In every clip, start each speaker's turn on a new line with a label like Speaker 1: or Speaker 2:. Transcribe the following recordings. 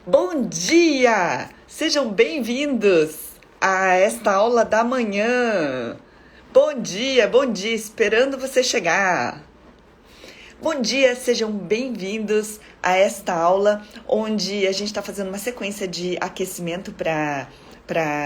Speaker 1: Bom dia! Sejam bem-vindos a esta aula da manhã. Bom dia, esperando você chegar. Bom dia, sejam bem-vindos a esta aula onde a gente está fazendo uma sequência de aquecimento para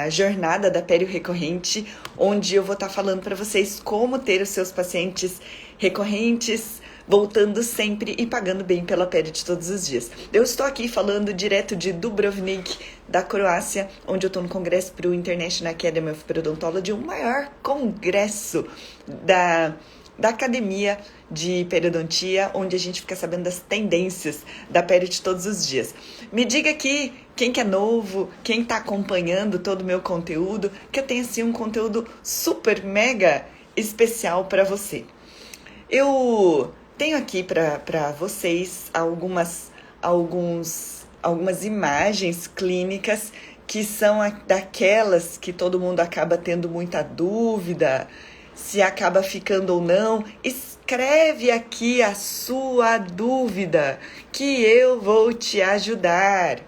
Speaker 1: a jornada da pério recorrente, onde eu vou estar falando para vocês como ter os seus pacientes recorrentes, voltando sempre e pagando bem pela pele de todos os dias. Eu estou aqui falando direto de Dubrovnik, da Croácia, onde eu estou no congresso para o International Academy of Periodontology, o maior congresso da academia de periodontia, onde a gente fica sabendo das tendências da pele de todos os dias. Me diga aqui quem que é novo, quem está acompanhando todo o meu conteúdo, que eu tenho assim um conteúdo super mega especial para você. Eu tenho aqui para vocês algumas imagens clínicas que são daquelas que todo mundo acaba tendo muita dúvida, se acaba ficando ou não. Escreve aqui a sua dúvida, que eu vou te ajudar.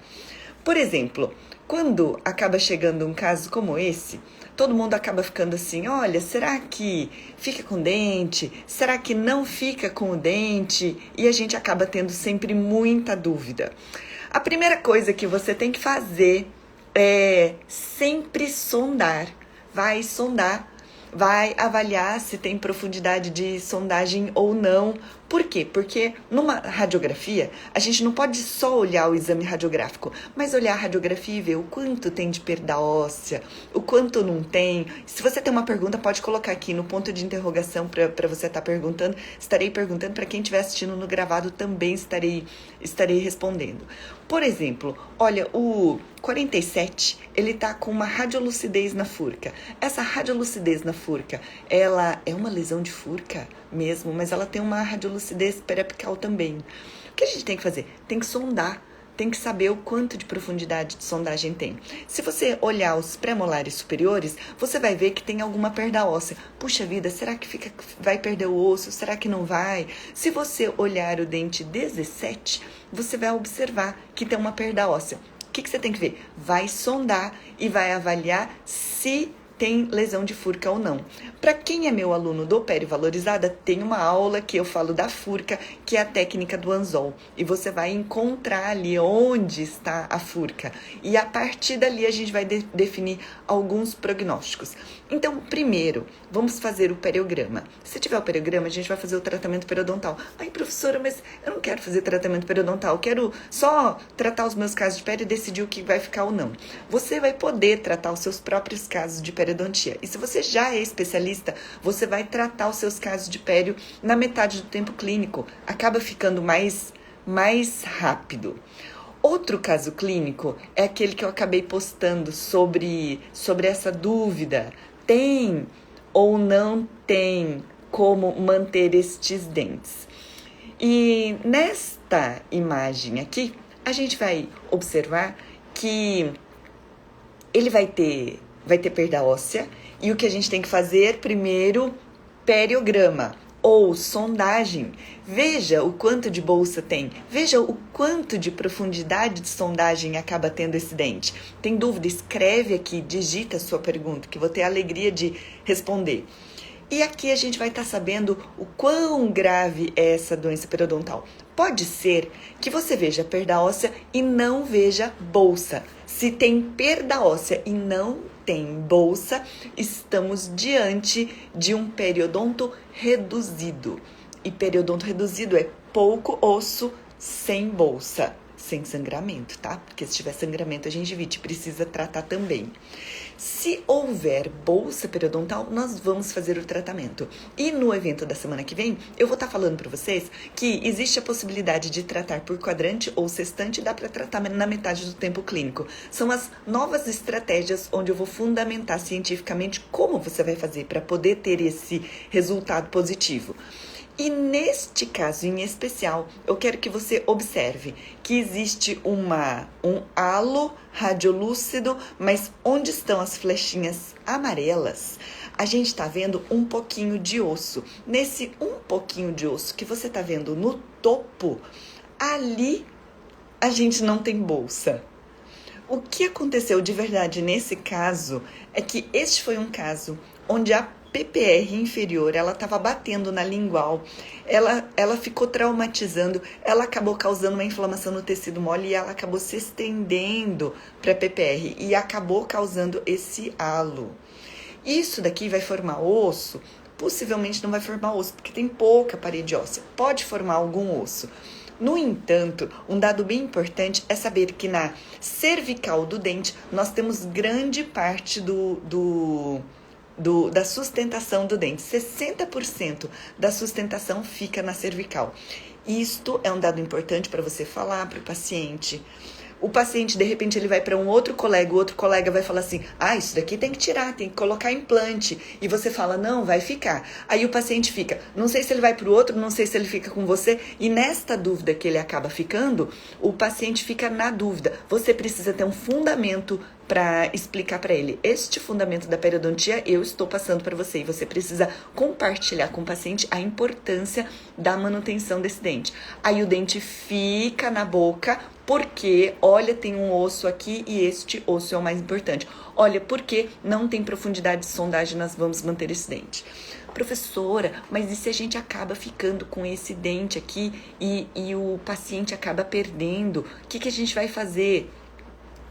Speaker 1: Por exemplo, quando acaba chegando um caso como esse, todo mundo acaba ficando assim, olha, será que fica com dente? Será que não fica com o dente? E a gente acaba tendo sempre muita dúvida. A primeira coisa que você tem que fazer é sempre sondar. Vai sondar, vai avaliar se tem profundidade de sondagem ou não. Por quê? Porque numa radiografia, a gente não pode só olhar o exame radiográfico, mas olhar a radiografia e ver o quanto tem de perda óssea, o quanto não tem. Se você tem uma pergunta, pode colocar aqui no ponto de interrogação para você estar perguntando. Estarei perguntando, para quem estiver assistindo no gravado também estarei respondendo. Por exemplo, olha, o 47, ele tá com uma radiolucidez na furca. Essa radiolucidez na furca, ela é uma lesão de furca mesmo, mas ela tem uma radiolucidez periapical também. O que a gente tem que fazer? Tem que sondar, tem que saber o quanto de profundidade de sondagem tem. Se você olhar os pré-molares superiores, você vai ver que tem alguma perda óssea. Puxa vida, será que vai perder o osso? Será que não vai? Se você olhar o dente 17, você vai observar que tem uma perda óssea. O que você tem que ver? Vai sondar e vai avaliar se tem lesão de furca ou não. Para quem é meu aluno do Pério Valorizada, tem uma aula que eu falo da furca, que é a técnica do anzol. E você vai encontrar ali onde está a furca. E a partir dali a gente vai definir alguns prognósticos. Então, primeiro, vamos fazer o periograma. Se tiver o periograma, a gente vai fazer o tratamento periodontal. Ai, professora, mas eu não quero fazer tratamento periodontal. Eu quero só tratar os meus casos de pério e decidir o que vai ficar ou não. Você vai poder tratar os seus próprios casos de periodontia. E se você já é especialista, você vai tratar os seus casos de pério na metade do tempo clínico. Acaba ficando mais rápido. Outro caso clínico é aquele que eu acabei postando sobre essa dúvida. Tem ou não tem como manter estes dentes? E nesta imagem aqui, a gente vai observar que ele vai ter perda óssea, e o que a gente tem que fazer primeiro, periograma ou sondagem. Veja o quanto de bolsa tem, veja o quanto de profundidade de sondagem acaba tendo esse dente. Tem dúvida? Escreve aqui, digita a sua pergunta, que vou ter a alegria de responder. E aqui a gente vai estar sabendo o quão grave é essa doença periodontal. Pode ser que você veja perda óssea e não veja bolsa. Se tem perda óssea e não tem bolsa, estamos diante de um periodonto reduzido. E periodonto reduzido é pouco osso sem bolsa, sem sangramento, tá? Porque se tiver sangramento, a gengivite precisa tratar também. Se houver bolsa periodontal, nós vamos fazer o tratamento. E no evento da semana que vem, eu vou estar falando para vocês que existe a possibilidade de tratar por quadrante ou sextante, dá para tratar na metade do tempo clínico. São as novas estratégias onde eu vou fundamentar cientificamente como você vai fazer para poder ter esse resultado positivo. E neste caso em especial, eu quero que você observe que existe um halo radiolúcido, mas onde estão as flechinhas amarelas? A gente está vendo um pouquinho de osso. Nesse um pouquinho de osso que você está vendo no topo, ali a gente não tem bolsa. O que aconteceu de verdade nesse caso é que este foi um caso onde a PPR inferior, ela estava batendo na lingual, ela ficou traumatizando, ela acabou causando uma inflamação no tecido mole e ela acabou se estendendo para a PPR e acabou causando esse halo. Isso daqui vai formar osso? Possivelmente não vai formar osso, porque tem pouca parede óssea. Pode formar algum osso. No entanto, um dado bem importante é saber que na cervical do dente, nós temos grande parte da sustentação do dente. 60% da sustentação fica na cervical. Isto é um dado importante para você falar para o paciente. O paciente, de repente, ele vai para um outro colega, o outro colega vai falar assim, isso daqui tem que tirar, tem que colocar implante. E você fala, não, vai ficar. Aí o paciente fica, não sei se ele vai para o outro, não sei se ele fica com você. E nesta dúvida que ele acaba ficando, o paciente fica na dúvida. Você precisa ter um fundamento para explicar para ele. Este fundamento da periodontia eu estou passando para você. E você precisa compartilhar com o paciente a importância da manutenção desse dente. Aí o dente fica na boca, porque, olha, tem um osso aqui e este osso é o mais importante. Olha, porque não tem profundidade de sondagem, nós vamos manter esse dente. Professora, mas e se a gente acaba ficando com esse dente aqui e o paciente acaba perdendo? O que a gente vai fazer?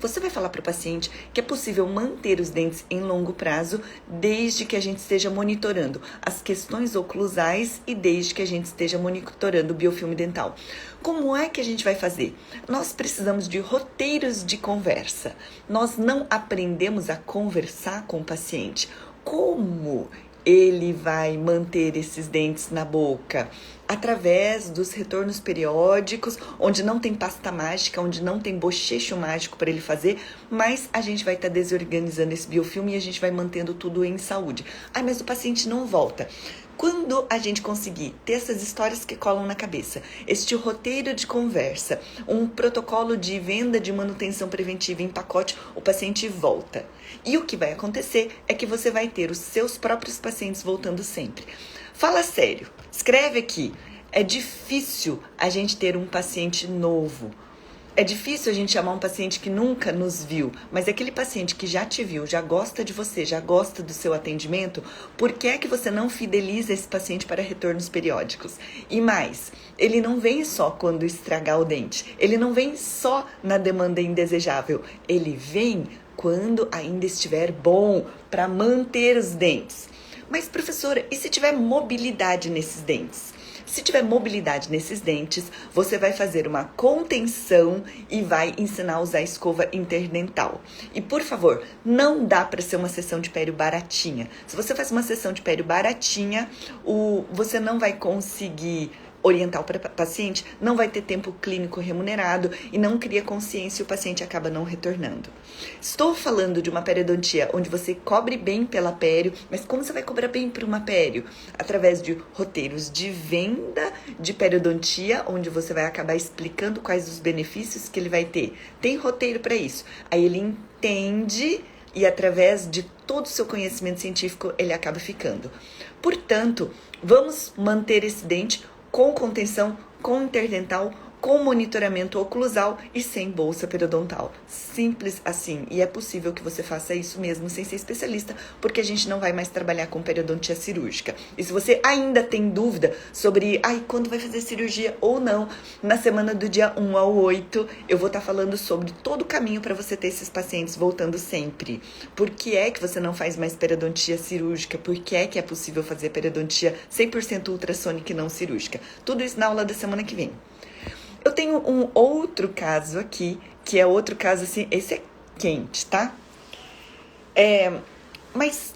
Speaker 1: Você vai falar para o paciente que é possível manter os dentes em longo prazo desde que a gente esteja monitorando as questões oclusais e desde que a gente esteja monitorando o biofilme dental. Como é que a gente vai fazer? Nós precisamos de roteiros de conversa. Nós não aprendemos a conversar com o paciente. Como ele vai manter esses dentes na boca? Através dos retornos periódicos, onde não tem pasta mágica, onde não tem bochecho mágico para ele fazer, mas a gente vai estar desorganizando esse biofilme e a gente vai mantendo tudo em saúde. Mas o paciente não volta. Quando a gente conseguir ter essas histórias que colam na cabeça, este roteiro de conversa, um protocolo de venda de manutenção preventiva em pacote, o paciente volta. E o que vai acontecer é que você vai ter os seus próprios pacientes voltando sempre. Fala sério, escreve aqui. É difícil a gente ter um paciente novo. É difícil a gente chamar um paciente que nunca nos viu, mas aquele paciente que já te viu, já gosta de você, já gosta do seu atendimento, por que é que você não fideliza esse paciente para retornos periódicos? E mais, ele não vem só quando estragar o dente, ele não vem só na demanda indesejável, ele vem quando ainda estiver bom para manter os dentes. Mas, professora, e se tiver mobilidade nesses dentes? Se tiver mobilidade nesses dentes, você vai fazer uma contenção e vai ensinar a usar a escova interdental. E, por favor, não dá para ser uma sessão de pério baratinha. Se você faz uma sessão de pério baratinha, você não vai conseguir orientar o paciente, não vai ter tempo clínico remunerado e não cria consciência e o paciente acaba não retornando. Estou falando de uma periodontia onde você cobre bem pela pério, mas como você vai cobrar bem por uma pério? Através de roteiros de venda de periodontia, onde você vai acabar explicando quais os benefícios que ele vai ter. Tem roteiro para isso. Aí ele entende e através de todo o seu conhecimento científico ele acaba ficando. Portanto, vamos manter esse dente com contenção, com interdental, com monitoramento oclusal e sem bolsa periodontal. Simples assim. E é possível que você faça isso mesmo sem ser especialista, porque a gente não vai mais trabalhar com periodontia cirúrgica. E se você ainda tem dúvida sobre quando vai fazer cirurgia ou não, na semana do dia 1 ao 8, eu vou estar falando sobre todo o caminho para você ter esses pacientes voltando sempre. Por que é que você não faz mais periodontia cirúrgica? Por que é possível fazer periodontia 100% ultrassônica e não cirúrgica? Tudo isso na aula da semana que vem. Eu tenho um outro caso aqui, que é outro caso assim, esse é quente, tá? Mas,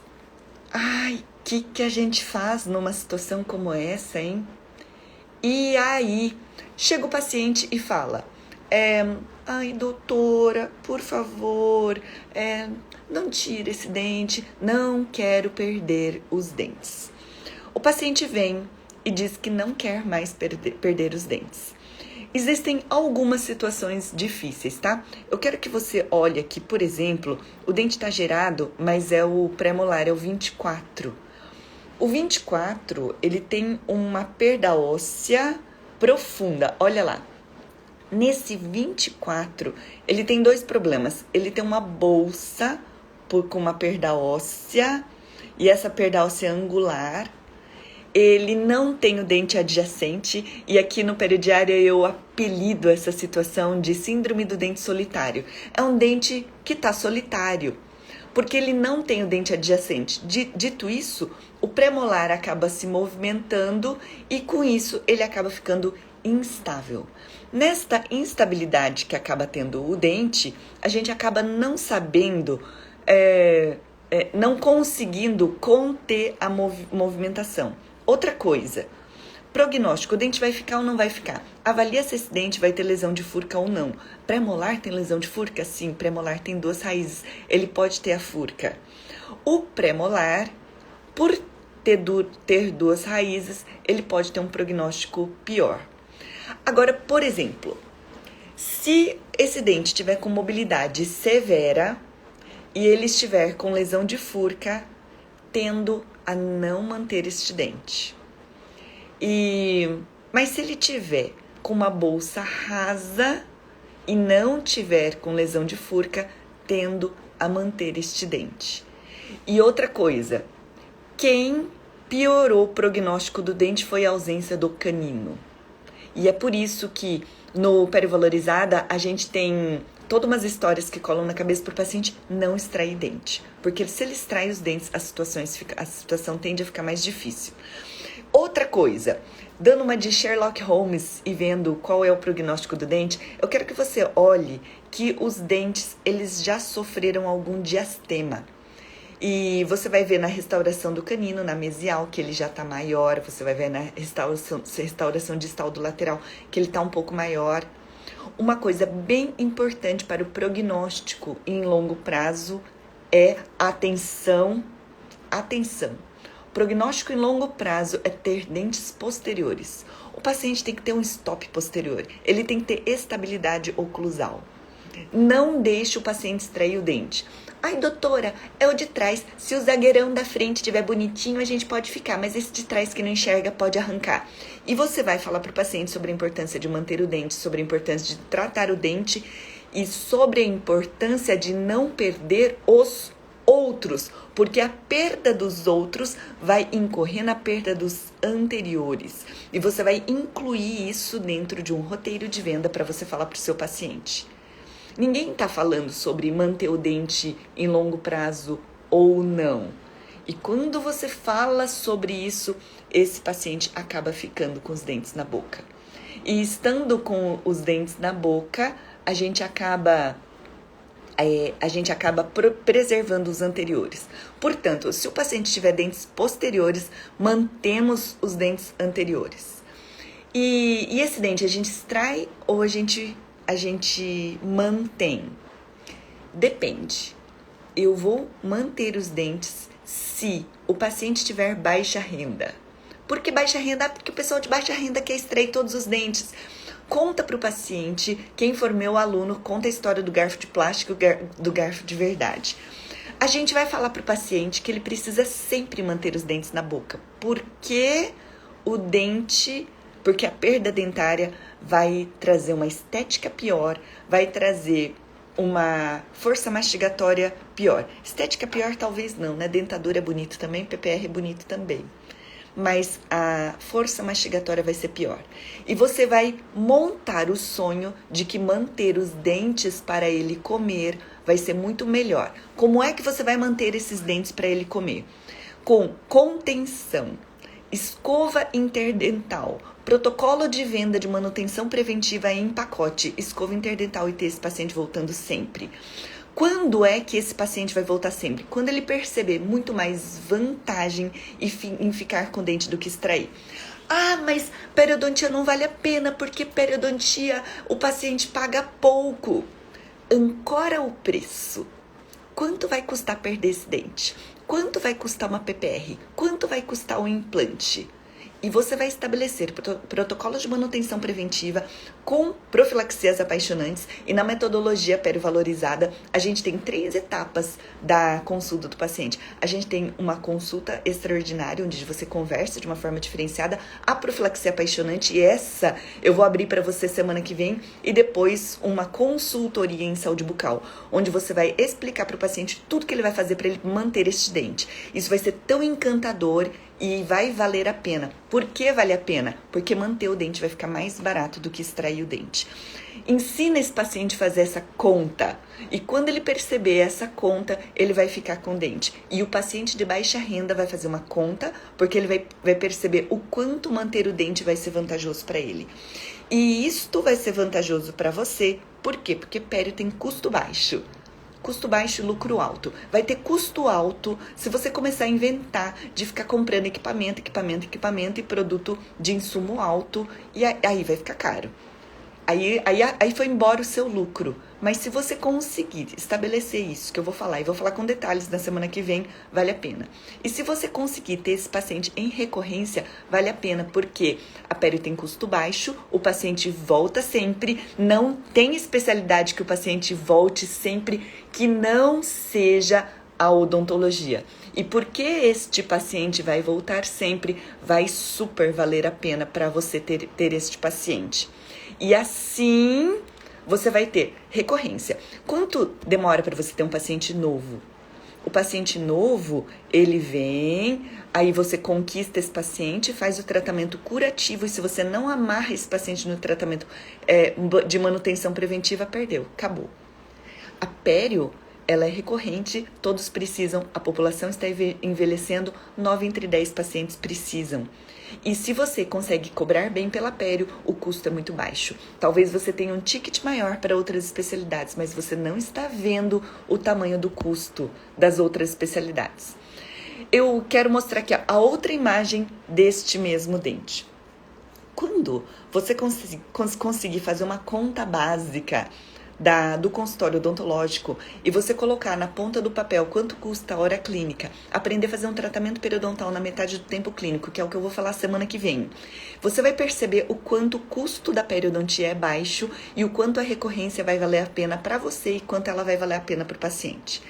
Speaker 1: que a gente faz numa situação como essa, hein? E aí, chega o paciente e fala, doutora, por favor, não tire esse dente, não quero perder os dentes. O paciente vem e diz que não quer mais perder os dentes. Existem algumas situações difíceis, tá? Eu quero que você olhe aqui, por exemplo, o dente tá gerado, mas é o pré-molar, é o 24. O 24, ele tem uma perda óssea profunda, olha lá. Nesse 24, ele tem dois problemas. Ele tem uma bolsa com uma perda óssea, e essa perda óssea é angular. Ele não tem o dente adjacente, e aqui no periodiário eu apelido essa situação de síndrome do dente solitário. É um dente que está solitário, porque ele não tem o dente adjacente. Dito isso, o premolar acaba se movimentando e com isso ele acaba ficando instável. Nesta instabilidade que acaba tendo o dente, a gente acaba não sabendo, não conseguindo conter a movimentação. Outra coisa, prognóstico, o dente vai ficar ou não vai ficar? Avalia se esse dente vai ter lesão de furca ou não. Premolar tem lesão de furca? Sim, premolar tem duas raízes, ele pode ter a furca. O premolar, por ter duas raízes, ele pode ter um prognóstico pior. Agora, por exemplo, se esse dente estiver com mobilidade severa e ele estiver com lesão de furca, tendo a não manter este dente. Mas se ele tiver com uma bolsa rasa e não tiver com lesão de furca, tendo a manter este dente. E outra coisa, quem piorou o prognóstico do dente foi a ausência do canino. E é por isso que no Perivalorizada a gente tem todas umas histórias que colam na cabeça para o paciente não extrair dente. Porque se ele extrai os dentes, a situação tende a ficar mais difícil. Outra coisa, dando uma de Sherlock Holmes e vendo qual é o prognóstico do dente, eu quero que você olhe que os dentes, eles já sofreram algum diastema. E você vai ver na restauração do canino, na mesial, que ele já está maior. Você vai ver na restauração distal do lateral, que ele está um pouco maior. Uma coisa bem importante para o prognóstico em longo prazo é atenção. O prognóstico em longo prazo é ter dentes posteriores. O paciente tem que ter um stop posterior. Ele tem que ter estabilidade oclusal. Não deixe o paciente extrair o dente. Ai, doutora, é o de trás. Se o zagueirão da frente estiver bonitinho, a gente pode ficar, mas esse de trás que não enxerga pode arrancar. E você vai falar para o paciente sobre a importância de manter o dente, sobre a importância de tratar o dente e sobre a importância de não perder os outros, porque a perda dos outros vai incorrer na perda dos anteriores. E você vai incluir isso dentro de um roteiro de venda para você falar para o seu paciente. Ninguém está falando sobre manter o dente em longo prazo ou não. E quando você fala sobre isso, esse paciente acaba ficando com os dentes na boca. E estando com os dentes na boca, a gente acaba preservando os anteriores. Portanto, se o paciente tiver dentes posteriores, mantemos os dentes anteriores. E esse dente a gente extrai ou a gente mantém? Depende. Eu vou manter os dentes se o paciente tiver baixa renda. Por que baixa renda? Porque o pessoal de baixa renda quer extrair todos os dentes. Conta para o paciente, quem for meu aluno, conta a história do garfo de plástico e do garfo de verdade. A gente vai falar para o paciente que ele precisa sempre manter os dentes na boca. Porque a perda dentária vai trazer uma estética pior, vai trazer uma força mastigatória pior. Estética pior talvez não, né? Dentadura é bonito também, PPR é bonito também. Mas a força mastigatória vai ser pior. E você vai montar o sonho de que manter os dentes para ele comer vai ser muito melhor. Como é que você vai manter esses dentes para ele comer? Com contenção, escova interdental, protocolo de venda de manutenção preventiva em pacote, escova interdental e ter esse paciente voltando sempre. Quando é que esse paciente vai voltar sempre? Quando ele perceber muito mais vantagem em ficar com dente do que extrair. Ah, mas periodontia não vale a pena, porque periodontia o paciente paga pouco. Ancora o preço. Quanto vai custar perder esse dente? Quanto vai custar uma PPR? Quanto vai custar um implante? E você vai estabelecer protocolos de manutenção preventiva com profilaxias apaixonantes. E na metodologia periovalorizada, a gente tem 3 etapas da consulta do paciente. A gente tem uma consulta extraordinária, onde você conversa de uma forma diferenciada, a profilaxia apaixonante, e essa eu vou abrir para você semana que vem, e depois uma consultoria em saúde bucal, onde você vai explicar para o paciente tudo que ele vai fazer para ele manter este dente. Isso vai ser tão encantador e vai valer a pena. Por que vale a pena? Porque manter o dente vai ficar mais barato do que extrair o dente. Ensina esse paciente a fazer essa conta. E quando ele perceber essa conta, ele vai ficar com o dente. E o paciente de baixa renda vai fazer uma conta, porque ele vai perceber o quanto manter o dente vai ser vantajoso para ele. E isto vai ser vantajoso para você. Por quê? Porque pério tem custo baixo. Custo baixo e lucro alto. Vai ter custo alto se você começar a inventar de ficar comprando equipamento e produto de insumo alto, e aí vai ficar caro. Aí foi embora o seu lucro. Mas se você conseguir estabelecer isso, que eu vou falar, e vou falar com detalhes na semana que vem, vale a pena. E se você conseguir ter esse paciente em recorrência, vale a pena, porque a pério tem custo baixo, o paciente volta sempre, não tem especialidade que o paciente volte sempre, que não seja a odontologia. E porque este paciente vai voltar sempre, vai super valer a pena para você ter este paciente. E assim você vai ter recorrência. Quanto demora para você ter um paciente novo? O paciente novo, ele vem, aí você conquista esse paciente, faz o tratamento curativo, e se você não amarra esse paciente no tratamento de manutenção preventiva, perdeu, acabou. A pério, ela é recorrente, todos precisam, a população está envelhecendo, 9 entre 10 pacientes precisam. E se você consegue cobrar bem pela pério, o custo é muito baixo. Talvez você tenha um ticket maior para outras especialidades, mas você não está vendo o tamanho do custo das outras especialidades. Eu quero mostrar aqui a outra imagem deste mesmo dente. Quando você conseguir fazer uma conta básica do consultório odontológico e você colocar na ponta do papel quanto custa a hora clínica, aprender a fazer um tratamento periodontal na metade do tempo clínico, que é o que eu vou falar semana que vem, você vai perceber o quanto o custo da periodontia é baixo e o quanto a recorrência vai valer a pena para você e quanto ela vai valer a pena para o paciente.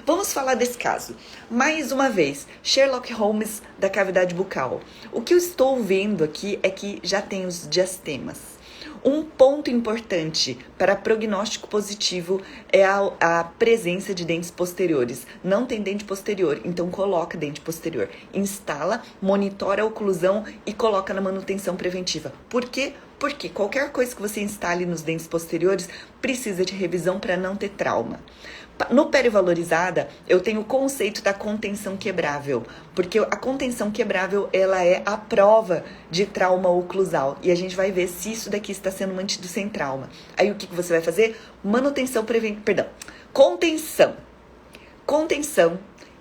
Speaker 1: Vamos falar desse caso. Mais uma vez, Sherlock Holmes da cavidade bucal. O que eu estou vendo aqui é que já tem os diastemas. Um ponto importante para prognóstico positivo é a presença de dentes posteriores. Não tem dente posterior, então coloca dente posterior. Instala, monitora a oclusão e coloca na manutenção preventiva. Por quê? Porque qualquer coisa que você instale nos dentes posteriores precisa de revisão para não ter trauma. No Perivalorizada, eu tenho o conceito da contenção quebrável, porque a contenção quebrável, ela é a prova de trauma oclusal, e a gente vai ver se isso daqui está sendo mantido sem trauma. Aí o que você vai fazer? Contenção,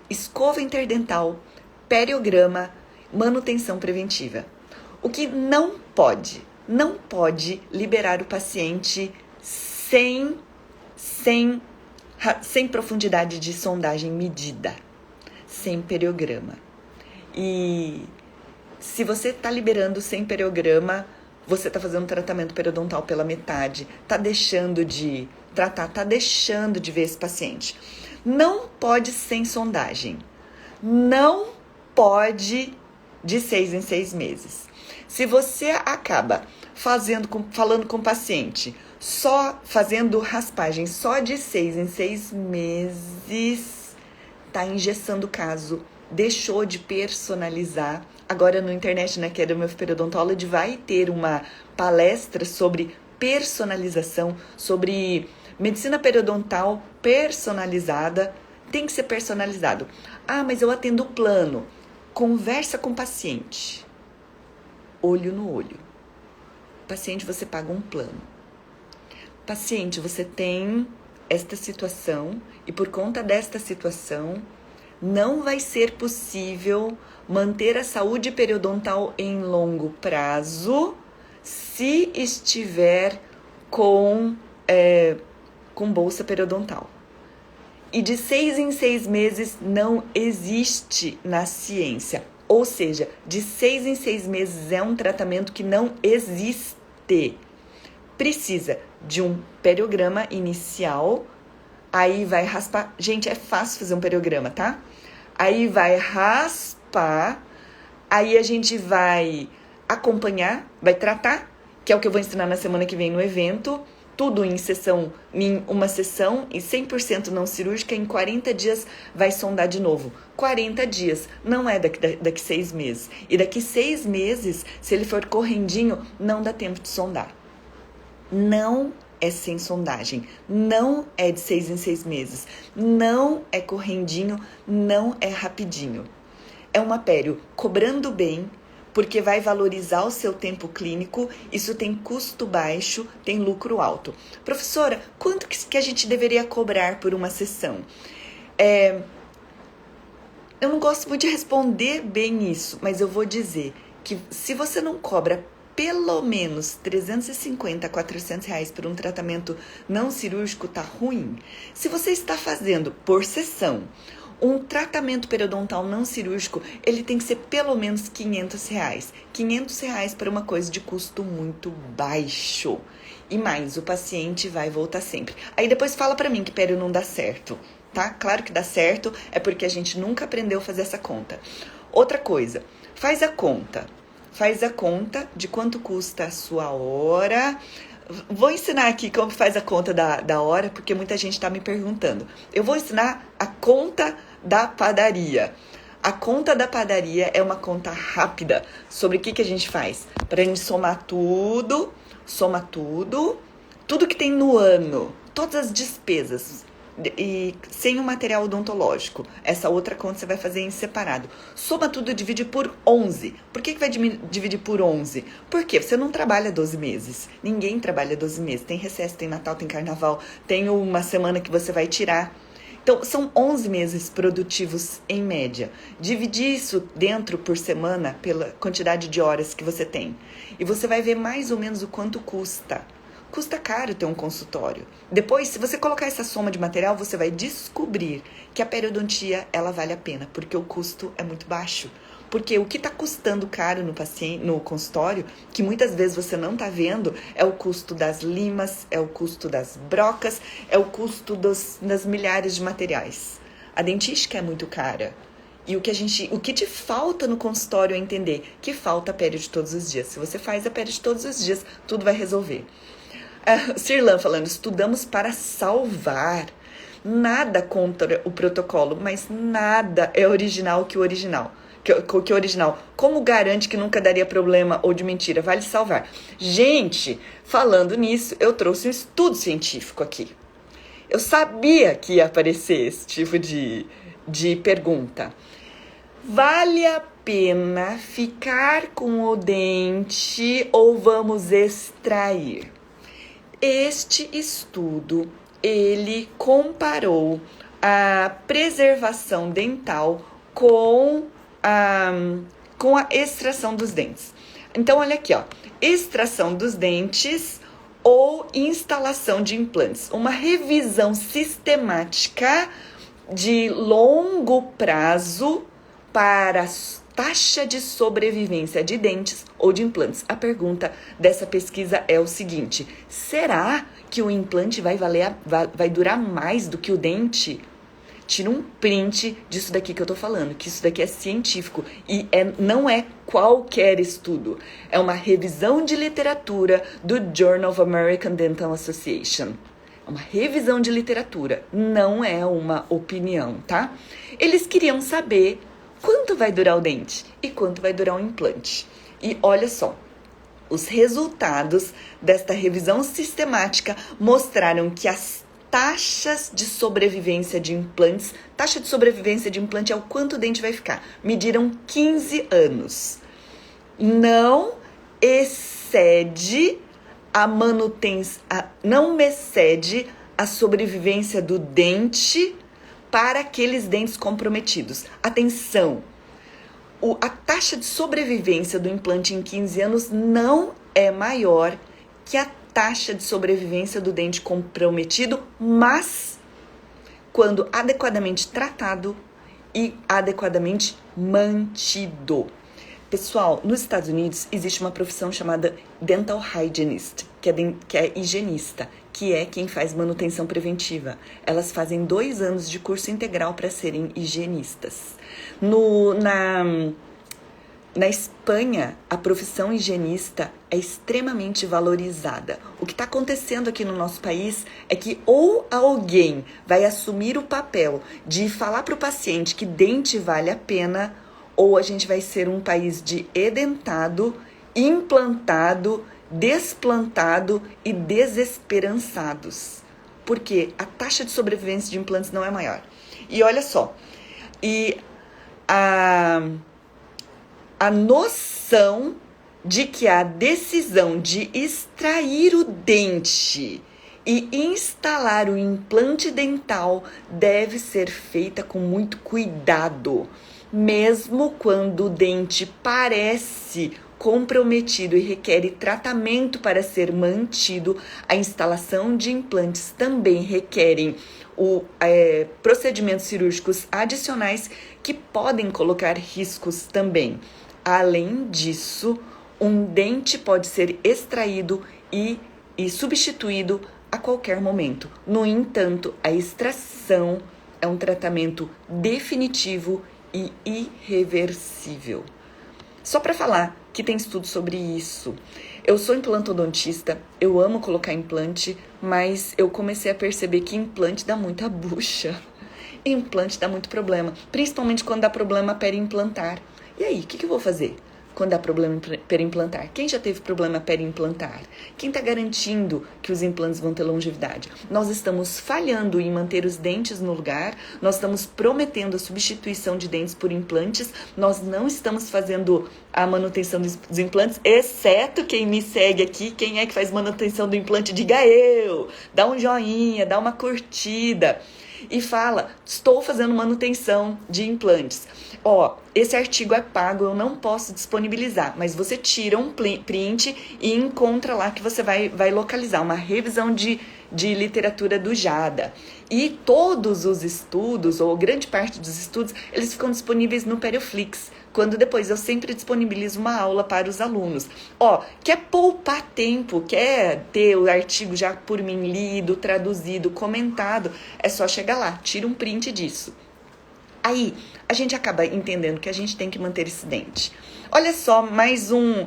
Speaker 1: escova interdental, periograma, manutenção preventiva. O que não pode liberar o paciente sem profundidade de sondagem medida, sem periograma. E se você está liberando sem periograma, você está fazendo tratamento periodontal pela metade, está deixando de tratar, está deixando de ver esse paciente. Não pode sem sondagem, não pode de 6 em 6 meses. Se você acaba falando com o paciente, só fazendo raspagem só de 6 em 6 meses, tá engessando o caso, deixou de personalizar. Agora no internet, né, que é do meu periodontology, vai ter uma palestra sobre personalização, sobre medicina periodontal personalizada. Tem que ser personalizado. Ah, mas eu atendo o plano. Conversa com o paciente, olho no olho. Paciente, você paga um plano. Paciente, você tem esta situação e por conta desta situação não vai ser possível manter a saúde periodontal em longo prazo se estiver com bolsa periodontal. E de 6 em 6 meses não existe na ciência. Ou seja, de 6 em 6 meses é um tratamento que não existe. Precisa de um periograma inicial, aí vai raspar. Gente, é fácil fazer um periograma, tá? Aí vai raspar, aí a gente vai acompanhar, vai tratar, que é o que eu vou ensinar na semana que vem no evento. Tudo em uma sessão e 100% não cirúrgica, em 40 dias vai sondar de novo. 40 dias, não é daqui 6 meses. E daqui 6 meses, se ele for correndinho, não dá tempo de sondar. Não é sem sondagem, não é de 6 em 6 meses, não é correndinho, não é rapidinho. É uma pério cobrando bem, porque vai valorizar o seu tempo clínico, isso tem custo baixo, tem lucro alto. Professora, quanto que a gente deveria cobrar por uma sessão? Eu não gosto muito de responder bem isso, mas eu vou dizer que se você não cobra pelo menos 350 a 400 reais por um tratamento não cirúrgico, tá ruim. Se você está fazendo por sessão um tratamento periodontal não cirúrgico, ele tem que ser pelo menos 500 reais. 500 reais para uma coisa de custo muito baixo. E mais, o paciente vai voltar sempre. Aí depois fala para mim que pério não dá certo, tá? Claro que dá certo, é porque a gente nunca aprendeu a fazer essa conta. Outra coisa, faz a conta de quanto custa a sua hora. Vou ensinar aqui como faz a conta da hora, porque muita gente está me perguntando. Eu vou ensinar a conta da padaria. A conta da padaria é uma conta rápida sobre o que a gente faz. Para a gente somar tudo que tem no ano, todas as despesas, e sem o material odontológico. Essa outra conta você vai fazer em separado. Soma tudo e divide por 11. Por que vai dividir por 11? Porque você não trabalha 12 meses. Ninguém trabalha 12 meses. Tem recesso, tem Natal, tem Carnaval, tem uma semana que você vai tirar. Então, são 11 meses produtivos em média. Divide isso dentro por semana pela quantidade de horas que você tem. E você vai ver mais ou menos o quanto custa. Custa caro ter um consultório. Depois, se você colocar essa soma de material, você vai descobrir que a periodontia, ela vale a pena, porque o custo é muito baixo. Porque o que está custando caro no consultório, que muitas vezes você não está vendo, é o custo das limas, é o custo das brocas, é o custo das milhares de materiais. A dentística é muito cara. E o que te falta no consultório é entender que falta a pério de todos os dias. Se você faz a pério de todos os dias, tudo vai resolver. Sirlan falando, estudamos para salvar. Nada contra o protocolo, mas nada é original que o original. Que o original. Como garante que nunca daria problema ou de mentira? Vale salvar. Gente, falando nisso, eu trouxe um estudo científico aqui. Eu sabia que ia aparecer esse tipo de pergunta. Vale a pena ficar com o dente ou vamos extrair? Este estudo, ele comparou a preservação dental com a extração dos dentes. Então, olha aqui, ó, extração dos dentes ou instalação de implantes. Uma revisão sistemática de longo prazo para taxa de sobrevivência de dentes ou de implantes. A pergunta dessa pesquisa é o seguinte: será que o implante vai durar mais do que o dente? Tira um print disso daqui que eu tô falando, que isso daqui é científico e não é qualquer estudo. É uma revisão de literatura do Journal of American Dental Association. É uma revisão de literatura, não é uma opinião, tá? Eles queriam saber quanto vai durar o dente e quanto vai durar o implante. E olha só, os resultados desta revisão sistemática mostraram que as taxas de sobrevivência de implantes, taxa de sobrevivência de implante é o quanto o dente vai ficar, mediram 15 anos. Não excede a manutenção, não excede a sobrevivência do dente para aqueles dentes comprometidos. Atenção, a taxa de sobrevivência do implante em 15 anos não é maior que a taxa de sobrevivência do dente comprometido, mas quando adequadamente tratado e adequadamente mantido. Pessoal, nos Estados Unidos existe uma profissão chamada Dental Hygienist, que é higienista, que é quem faz manutenção preventiva. Elas fazem 2 anos de curso integral para serem higienistas. Na Espanha, a profissão higienista é extremamente valorizada. O que está acontecendo aqui no nosso país é que ou alguém vai assumir o papel de falar para o paciente que dente vale a pena, ou a gente vai ser um país de edentado, implantado, desplantado e desesperançados. Porque a taxa de sobrevivência de implantes não é maior. E olha só, a noção de que a decisão de extrair o dente e instalar o implante dental deve ser feita com muito cuidado, mesmo quando o dente parece comprometido e requer tratamento para ser mantido. A instalação de implantes também requerem procedimentos cirúrgicos adicionais que podem colocar riscos também. Além disso, um dente pode ser extraído e substituído a qualquer momento. No entanto, a extração é um tratamento definitivo e irreversível. Só para falar que tem estudo sobre isso. Eu sou implantodontista, eu amo colocar implante, mas eu comecei a perceber que implante dá muita bucha. Implante dá muito problema, principalmente quando dá problema periimplantar. E aí, o que eu vou fazer quando dá problema periimplantar? Quem já teve problema periimplantar? Quem está garantindo que os implantes vão ter longevidade? Nós estamos falhando em manter os dentes no lugar, nós estamos prometendo a substituição de dentes por implantes, nós não estamos fazendo a manutenção dos implantes, exceto quem me segue aqui. Quem é que faz manutenção do implante? Diga eu! Dá um joinha, dá uma curtida e fala, estou fazendo manutenção de implantes. Esse artigo é pago, eu não posso disponibilizar, mas você tira um print e encontra lá que você vai localizar uma revisão de literatura do JADA. E todos os estudos, ou grande parte dos estudos, eles ficam disponíveis no Perioflix, quando depois eu sempre disponibilizo uma aula para os alunos. Quer poupar tempo, quer ter o artigo já por mim lido, traduzido, comentado, é só chegar lá, tira um print disso. Aí, a gente acaba entendendo que a gente tem que manter esse dente. Olha só, mais um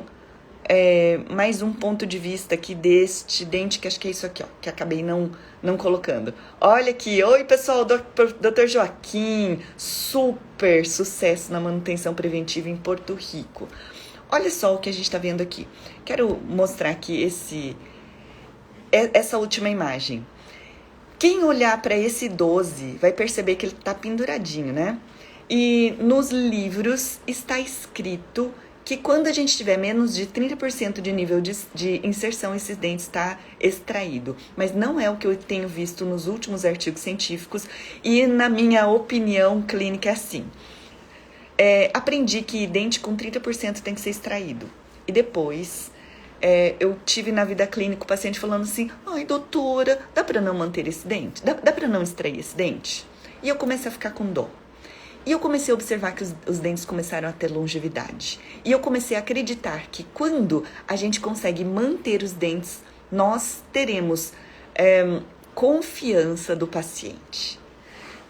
Speaker 1: ponto de vista aqui deste dente, que acho que é isso aqui, que acabei não colocando. Olha aqui, oi pessoal, Dr. Joaquim, super sucesso na manutenção preventiva em Porto Rico. Olha só o que a gente está vendo aqui. Quero mostrar aqui essa última imagem. Quem olhar para esse 12 vai perceber que ele está penduradinho, né? E nos livros está escrito que quando a gente tiver menos de 30% de nível de inserção, esse dente está extraído. Mas não é o que eu tenho visto nos últimos artigos científicos e na minha opinião clínica é assim. Aprendi que dente com 30% tem que ser extraído. E depois eu tive na vida clínica o paciente falando assim, ai doutora, dá para não manter esse dente? Dá para não extrair esse dente? E eu comecei a ficar com dó. E eu comecei a observar que os dentes começaram a ter longevidade. E eu comecei a acreditar que quando a gente consegue manter os dentes, nós teremos confiança do paciente.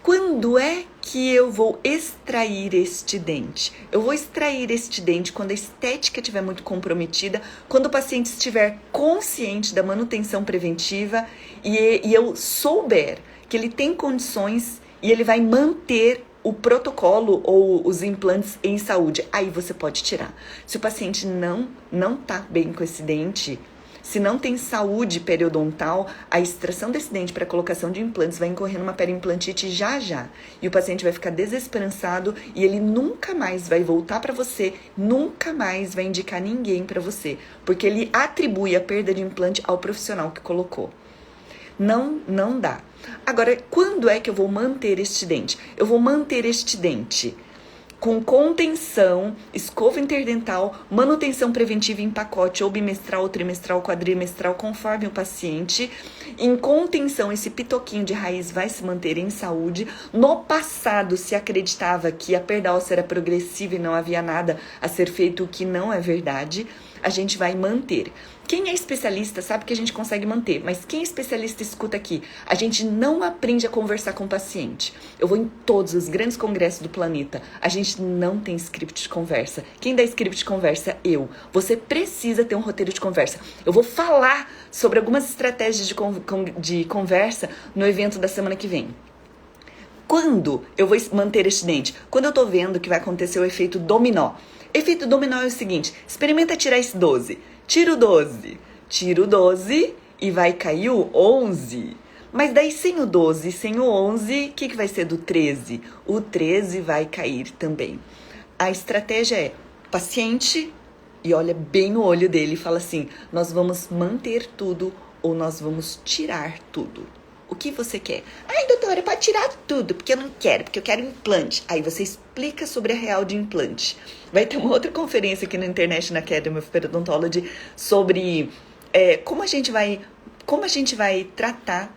Speaker 1: Quando é que eu vou extrair este dente? Eu vou extrair este dente quando a estética estiver muito comprometida, quando o paciente estiver consciente da manutenção preventiva e eu souber que ele tem condições e ele vai manter o protocolo ou os implantes em saúde. Aí você pode tirar. Se o paciente não tá bem com esse dente, se não tem saúde periodontal, a extração desse dente para colocação de implantes vai incorrer numa periimplantite já. E o paciente vai ficar desesperançado e ele nunca mais vai voltar para você, nunca mais vai indicar ninguém para você, porque ele atribui a perda de implante ao profissional que colocou. Não dá. Agora, quando é que eu vou manter este dente? Eu vou manter este dente com contenção, escova interdental, manutenção preventiva em pacote ou bimestral, ou trimestral, quadrimestral, conforme o paciente. Em contenção, esse pitoquinho de raiz vai se manter em saúde. No passado, se acreditava que a perda óssea era progressiva e não havia nada a ser feito, o que não é verdade. A gente vai manter. Quem é especialista sabe que a gente consegue manter, mas quem é especialista escuta aqui. A gente não aprende a conversar com o paciente. Eu vou em todos os grandes congressos do planeta. A gente não tem script de conversa. Quem dá script de conversa? Eu. Você precisa ter um roteiro de conversa. Eu vou falar sobre algumas estratégias de conversa no evento da semana que vem. Quando eu vou manter este dente? Quando eu tô vendo que vai acontecer o efeito dominó. Efeito dominó é o seguinte, experimenta tirar esse 12. Tira o 12. Tira o 12 e vai cair o 11. Mas daí sem o 12 e sem o 11, o que vai ser do 13? O 13 vai cair também. A estratégia é paciente e olha bem no olho dele e fala assim, nós vamos manter tudo ou nós vamos tirar tudo. O que você quer? Ai, doutora, pode tirar tudo, porque eu não quero, porque eu quero implante. Aí você explica sobre a real de implante. Vai ter uma outra conferência aqui na International Academy of Periodontology sobre como a gente vai tratar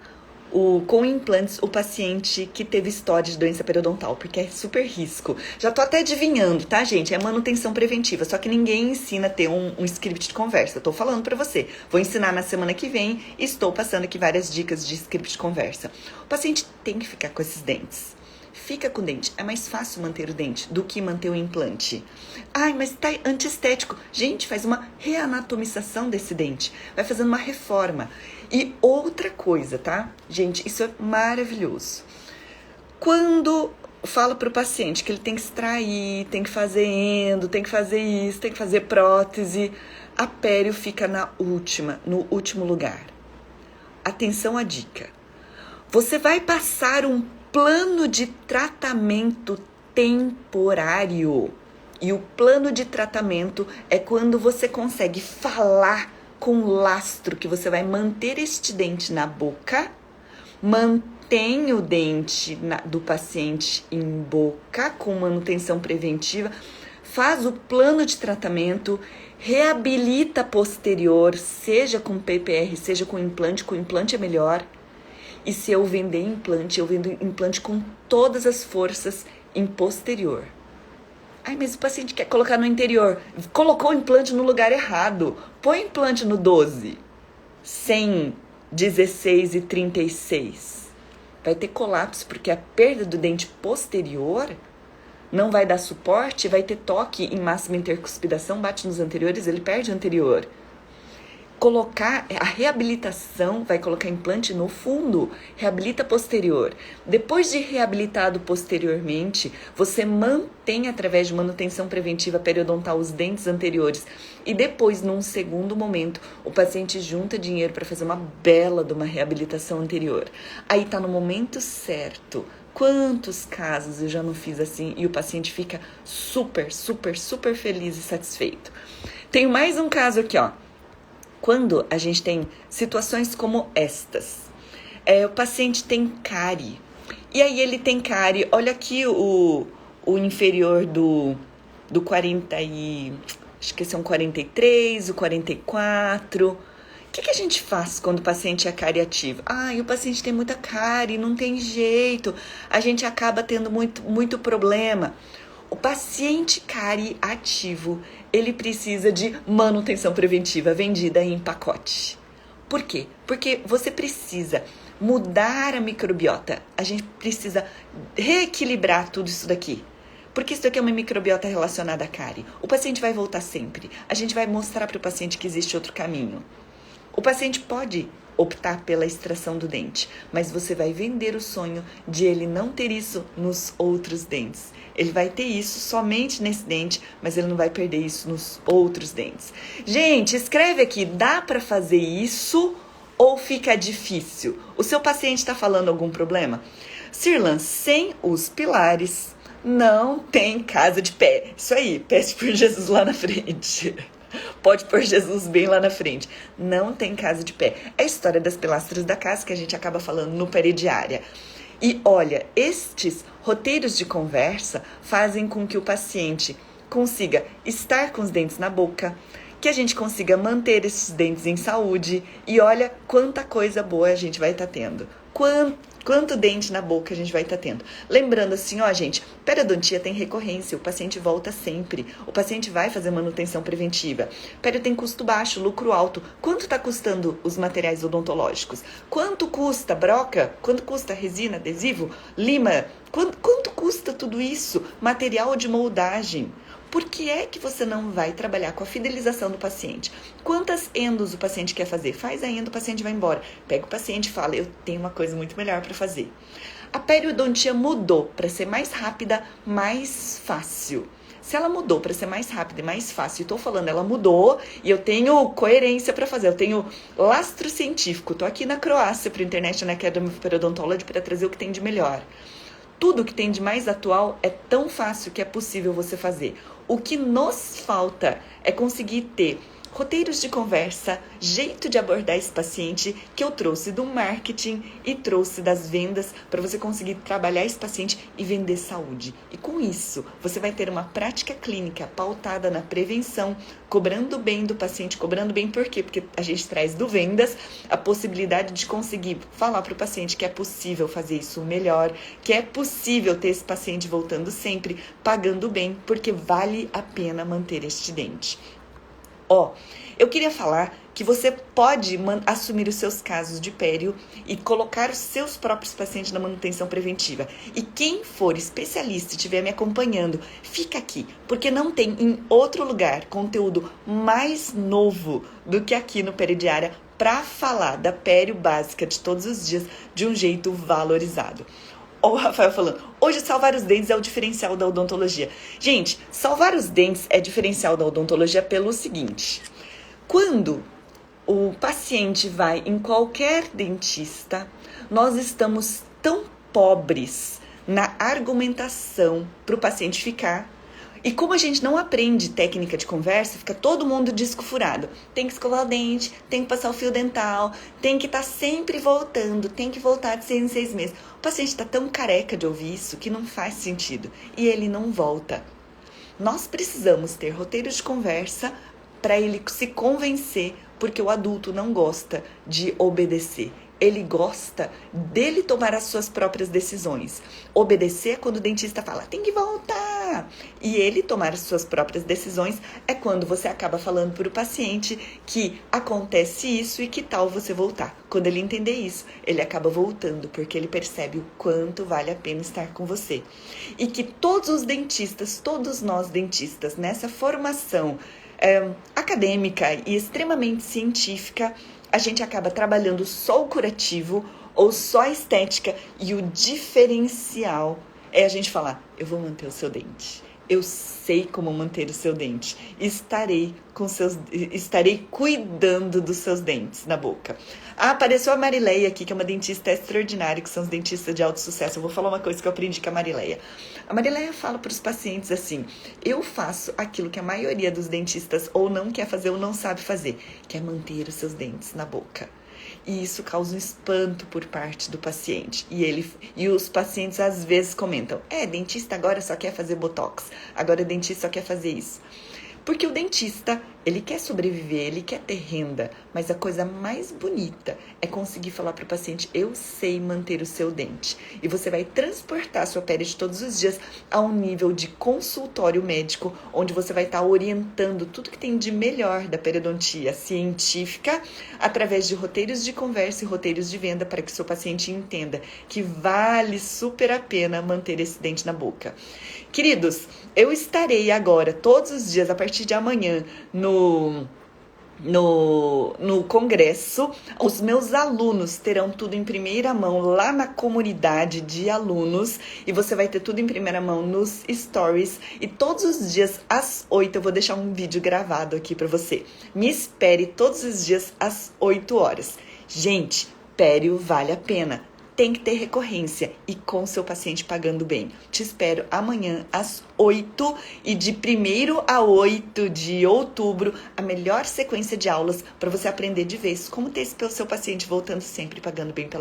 Speaker 1: com implantes o paciente que teve história de doença periodontal, porque é super risco. Já tô até adivinhando, tá, gente? É manutenção preventiva, só que ninguém ensina a ter um script de conversa. Eu tô falando pra você. Vou ensinar na semana que vem e estou passando aqui várias dicas de script de conversa. O paciente tem que ficar com esses dentes. Fica com o dente. É mais fácil manter o dente do que manter o implante. Ai, mas tá antiestético. Gente, faz uma reanatomização desse dente. Vai fazendo uma reforma. E outra coisa, tá? Gente, isso é maravilhoso. Quando falo pro paciente que ele tem que extrair, tem que fazer endo, tem que fazer isso, tem que fazer prótese, a pério fica no último lugar. Atenção à dica. Você vai passar um plano de tratamento temporário. E o plano de tratamento é quando você consegue falar com lastro que você vai manter este dente na boca, mantém o dente do paciente em boca com manutenção preventiva, faz o plano de tratamento, reabilita posterior, seja com PPR, seja com implante é melhor. E se eu vender implante, eu vendo implante com todas as forças em posterior. Ai, mas o paciente quer colocar no interior. Colocou o implante no lugar errado. Põe o implante no 12. 100, 16 e 36. Vai ter colapso, porque a perda do dente posterior não vai dar suporte, vai ter toque em máxima intercuspidação, bate nos anteriores, ele perde o anterior. Colocar a reabilitação, vai colocar implante no fundo, reabilita posterior. Depois de reabilitado posteriormente, você mantém através de manutenção preventiva periodontal os dentes anteriores e depois, num segundo momento, o paciente junta dinheiro para fazer uma bela de uma reabilitação anterior. Aí tá no momento certo. Quantos casos eu já não fiz assim e o paciente fica super, super, super feliz e satisfeito. Tenho mais um caso aqui, ó. Quando a gente tem situações como estas, o paciente tem cárie, e aí ele tem cárie, olha aqui o inferior do 40 e, acho que são 43, o 44, o que a gente faz quando o paciente é cárie ativo? O paciente tem muita cárie, não tem jeito, a gente acaba tendo muito problema. O paciente cárie ativo, ele precisa de manutenção preventiva vendida em pacote. Por quê? Porque você precisa mudar a microbiota. A gente precisa reequilibrar tudo isso daqui. Porque isso daqui é uma microbiota relacionada à cárie. O paciente vai voltar sempre. A gente vai mostrar para o paciente que existe outro caminho. O paciente pode optar pela extração do dente, mas você vai vender o sonho de ele não ter isso nos outros dentes. Ele vai ter isso somente nesse dente, mas ele não vai perder isso nos outros dentes. Gente, escreve aqui, dá para fazer isso ou fica difícil? O seu paciente está falando algum problema? Sirlan, sem os pilares, não tem casa de pé. Isso aí, pede por Jesus lá na frente. Pode pôr Jesus bem lá na frente. Não tem casa de pé. É a história das pilastras da casa que a gente acaba falando no Peridiária. E olha, estes roteiros de conversa fazem com que o paciente consiga estar com os dentes na boca, que a gente consiga manter esses dentes em saúde. E olha quanta coisa boa a gente vai estar tendo. Quanto dente na boca a gente vai estar tendo. Lembrando assim, ó, gente, periodontia tem recorrência, o paciente volta sempre. O paciente vai fazer manutenção preventiva. Pério tem custo baixo, lucro alto. Quanto está custando os materiais odontológicos? Quanto custa broca? Quanto custa resina, adesivo, lima? Quanto custa tudo isso? Material de moldagem. Por que é que você não vai trabalhar com a fidelização do paciente? Quantas endos o paciente quer fazer? Faz a endo, o paciente vai embora. Pega o paciente e fala, eu tenho uma coisa muito melhor para fazer. A periodontia mudou para ser mais rápida, mais fácil. Se ela mudou para ser mais rápida e mais fácil, estou falando, ela mudou e eu tenho coerência para fazer, eu tenho lastro científico. Estou aqui na Croácia para a International Academy of Periodontology para trazer o que tem de melhor. Tudo que tem de mais atual é tão fácil que é possível você fazer. O que nos falta é conseguir ter roteiros de conversa, jeito de abordar esse paciente que eu trouxe do marketing e trouxe das vendas para você conseguir trabalhar esse paciente e vender saúde. E com isso, você vai ter uma prática clínica pautada na prevenção, cobrando bem do paciente, cobrando bem por quê? Porque a gente traz do vendas a possibilidade de conseguir falar para o paciente que é possível fazer isso melhor, que é possível ter esse paciente voltando sempre, pagando bem, porque vale a pena manter este dente. Eu queria falar que você pode assumir os seus casos de pério e colocar os seus próprios pacientes na manutenção preventiva. E quem for especialista e estiver me acompanhando, fica aqui, porque não tem em outro lugar conteúdo mais novo do que aqui no Pério Diária para falar da pério básica de todos os dias de um jeito valorizado. O Rafael falando, hoje salvar os dentes é o diferencial da odontologia. Gente, salvar os dentes é diferencial da odontologia pelo seguinte. Quando o paciente vai em qualquer dentista, nós estamos tão pobres na argumentação para o paciente ficar. E como a gente não aprende técnica de conversa, fica todo mundo disco furado. Tem que escovar o dente, tem que passar o fio dental, tem que estar sempre voltando, tem que voltar de 6 em 6 meses. O paciente está tão careca de ouvir isso que não faz sentido e ele não volta. Nós precisamos ter roteiros de conversa para ele se convencer, porque o adulto não gosta de obedecer. Ele gosta dele tomar as suas próprias decisões. Obedecer é quando o dentista fala, tem que voltar. E ele tomar as suas próprias decisões é quando você acaba falando para o paciente que acontece isso e que tal você voltar. Quando ele entender isso, ele acaba voltando, porque ele percebe o quanto vale a pena estar com você. E que todos os dentistas, todos nós dentistas, nessa formação acadêmica e extremamente científica, a gente acaba trabalhando só o curativo ou só a estética e o diferencial é a gente falar, eu vou manter o seu dente. Eu sei como manter o seu dente. Estarei cuidando dos seus dentes na boca. Apareceu a Marileia aqui, que é uma dentista extraordinária, que são os dentistas de alto sucesso. Eu vou falar uma coisa que eu aprendi com a Marileia. A Marileia fala para os pacientes assim, eu faço aquilo que a maioria dos dentistas ou não quer fazer ou não sabe fazer, que é manter os seus dentes na boca. E isso causa um espanto por parte do paciente. E os pacientes às vezes comentam, dentista agora só quer fazer botox, agora o dentista só quer fazer isso. Porque o dentista, ele quer sobreviver, ele quer ter renda, mas a coisa mais bonita é conseguir falar para o paciente, eu sei manter o seu dente. E você vai transportar a sua pele de todos os dias a um nível de consultório médico, onde você vai estar orientando tudo que tem de melhor da periodontia científica, através de roteiros de conversa e roteiros de venda, para que o seu paciente entenda que vale super a pena manter esse dente na boca. Queridos, eu estarei agora, todos os dias, a partir de amanhã, no congresso. Os meus alunos terão tudo em primeira mão lá na comunidade de alunos e você vai ter tudo em primeira mão nos stories e todos os dias às 8 eu vou deixar um vídeo gravado aqui para você. Me espere todos os dias às 8 horas. Gente, pério vale a pena. Tem que ter recorrência e com seu paciente pagando bem. Te espero amanhã às 8 e de 1º a 8 de outubro, a melhor sequência de aulas para você aprender de vez como ter esse seu paciente voltando sempre pagando bem pela